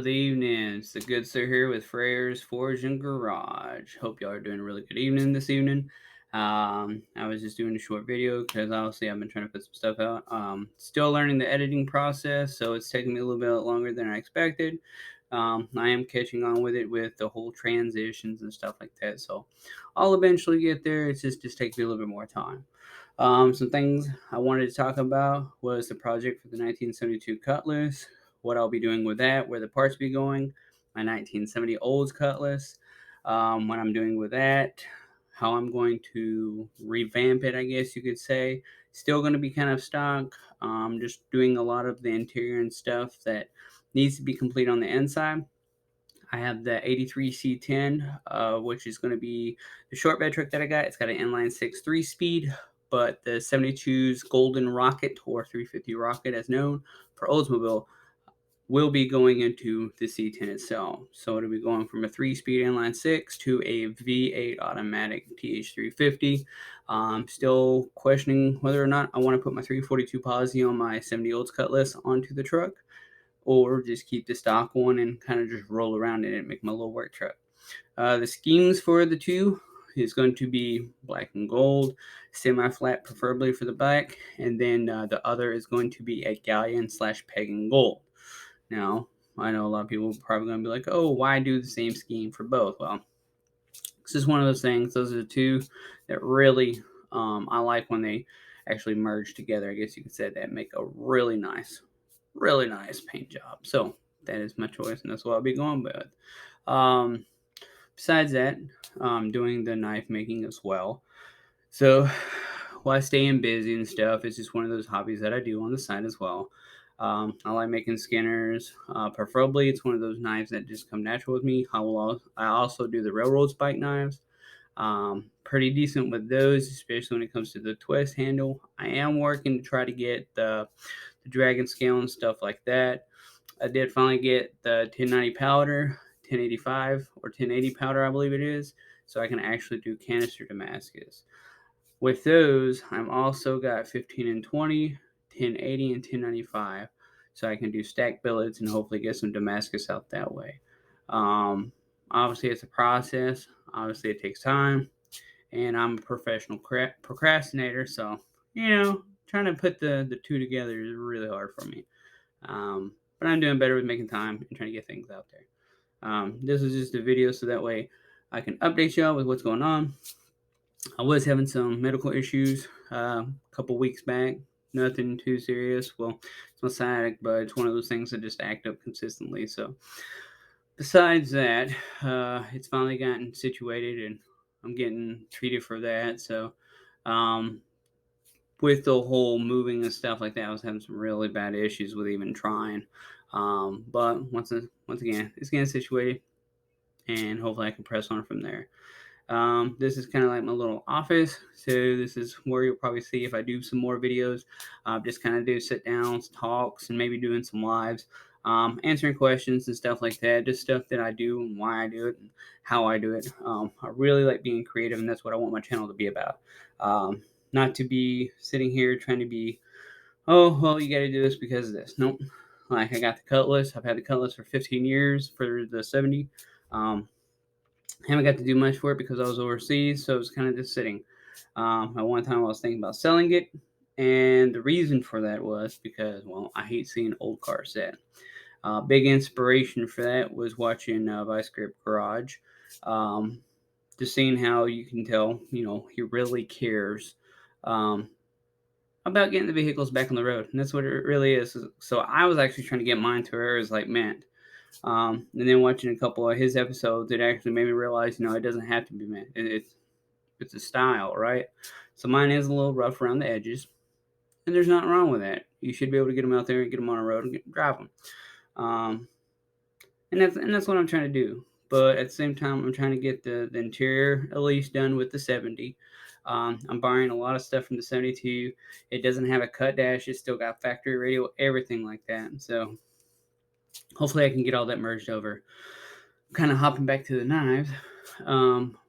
of the evening. It's the good sir here with Freyr's Forge and Garage. Hope y'all are doing a really good evening this evening. I was just doing a short video because obviously I've been trying to put some stuff out. Still learning the editing process, so it's taking me a little bit longer than I expected. I am catching on with it with the whole transitions and stuff like that. So I'll eventually get there. It's just takes me a little bit more time. Some things I wanted to talk about was the project for the 1972 Cutlass, what I'll be doing with that, where the parts be going, my 1970 Olds Cutlass, what I'm doing with that, how I'm going to revamp it, I guess you could say. Still going to be kind of stock, just doing a lot of the interior and stuff that needs to be complete on the inside. I have the 83 C10, which is going to be the short bed truck that I got. It's got an inline 6 3-speed, but the 72's Golden Rocket, or 350 Rocket as known for Oldsmobile, will be going into the C10 itself. So it'll be going from a 3-speed inline 6 to a V8 automatic TH350. Still questioning whether or not I want to put my 342 Posi on my 70 Olds Cutlass onto the truck, or just keep the stock one and kind of just roll around in it and make my little work truck. The schemes for the two is going to be black and gold, semi-flat preferably for the back, and then the other is going to be a galleon / pagan gold. Now, I know a lot of people are probably going to be like, oh, why do the same scheme for both? Well, this is one of those things. Those are the two that really I like when they actually merge together. I guess you could say that make a really nice paint job. So that is my choice, and that's what I'll be going with. Um, Besides that, I'm doing the knife making as well. So while staying busy and stuff, it's just one of those hobbies that I do on the side as well. I like making skinners. Preferably, it's one of those knives that just come natural with me. I also do the railroad spike knives. Pretty decent with those, especially when it comes to the twist handle. I am working to try to get the dragon scale and stuff like that. I did finally get the 1090 powder, 1085 or 1080 powder, I believe it is, so I can actually do canister Damascus. With those, I'm also got 15 and 20, 1080 and 1095, so I can do stack billets and hopefully get some Damascus out that way. Obviously, it's a process. Obviously, it takes time, and I'm a professional procrastinator, so trying to put the two together is really hard for me. But I'm doing better with making time and trying to get things out there. This is just a video so that way I can update y'all with what's going on. I was having some medical issues a couple weeks back. Nothing too serious. Well, it's my sciatic, but it's one of those things that just act up consistently. So, besides that, it's finally gotten situated and I'm getting treated for that. So, um, with the whole moving and stuff like that, I was having some really bad issues with even trying. But once again, it's getting situated, and hopefully I can press on from there. This is kind of like my little office, so this is where you'll probably see if I do some more videos. Just kind of do sit downs, talks, and maybe doing some lives, answering questions and stuff like that. Just stuff that I do and why I do it and how I do it. I really like being creative, and that's what I want my channel to be about. Not to be sitting here trying to be, oh, well, you got to do this because of this. Nope. Like, I got the Cutlass. I've had the Cutlass for 15 years for the 70. Haven't got to do much for it because I was overseas, so it was kind of just sitting. At one time, I was thinking about selling it, and the reason for that was because, well, I hate seeing old cars set. Big inspiration for that was watching Vice Grip Garage. Um, just seeing how you can tell, he really cares um, about getting the vehicles back on the road, and that's what it really is. So I was actually trying to get mine to where it was like, man. And then watching a couple of his episodes, it actually made me realize, it doesn't have to be meant. It's a style, right? So mine is a little rough around the edges, and there's nothing wrong with that. You should be able to get them out there and get them on a road and drive them. Um, and that's what I'm trying to do. But at the same time, I'm trying to get the interior at least done with the 70. I'm borrowing a lot of stuff from the 72. It doesn't have a cut dash. It's still got factory radio, everything like that. So hopefully I can get all that merged over. Kind of hopping back to the knives.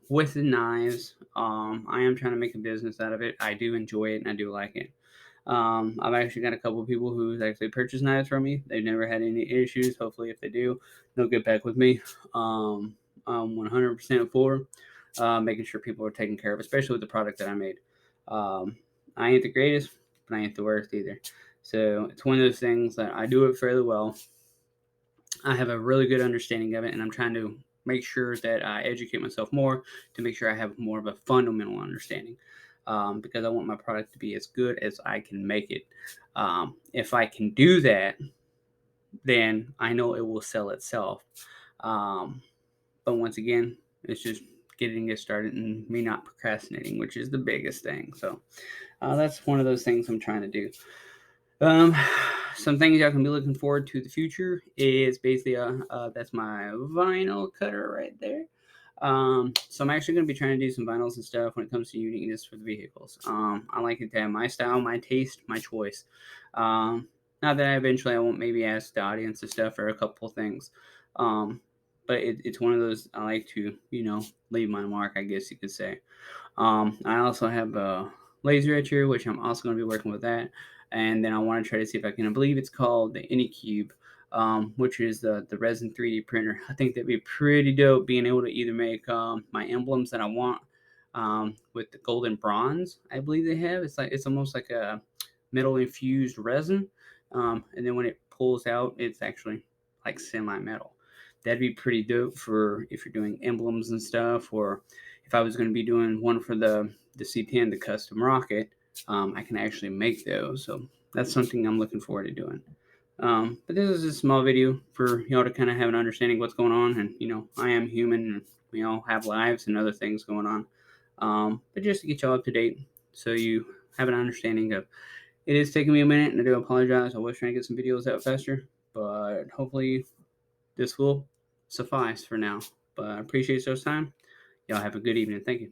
With the knives, I am trying to make a business out of it. I do enjoy it and I do like it. I've actually got a couple of people who's actually purchased knives from me. They've never had any issues. Hopefully, if they do, they'll get back with me. I'm 100% for making sure people are taken care of, especially with the product that I made. Um, I ain't the greatest, but I ain't the worst either. So it's one of those things that I do it fairly well. I have a really good understanding of it, and I'm trying to make sure that I educate myself more to make sure I have more of a fundamental understanding. Because I want my product to be as good as I can make it. If I can do that, then I know it will sell itself. Um, but once again, it's just getting it started and me not procrastinating, which is the biggest thing. So that's one of those things I'm trying to do. Um, some things y'all can be looking forward to the future is basically that's my vinyl cutter right there. So I'm actually going to be trying to do some vinyls and stuff when it comes to uniqueness for the vehicles. I like it to have my style, my taste, my choice. Not that I won't maybe ask the audience and stuff for a couple things. But it's one of those I like to, leave my mark, I guess you could say. I also have a laser etcher, which I'm also going to be working with that. And then I want to try to see if I can, I believe it's called the Anycube, which is the resin 3D printer. I think that'd be pretty dope being able to either make my emblems that I want with the golden bronze, I believe they have. It's almost like a metal infused resin. And then when it pulls out, it's actually like semi metal. That'd be pretty dope for if you're doing emblems and stuff, or if I was going to be doing one for the C10, the custom rocket, I can actually make those. So that's something I'm looking forward to doing. But this is a small video for y'all to kind of have an understanding of what's going on. And, I am human and we all have lives and other things going on. But just to get y'all up to date so you have an understanding of it is taking me a minute and I do apologize. I was trying to get some videos out faster, but hopefully this will suffice for now. But I appreciate y'all's time. Y'all have a good evening. Thank you.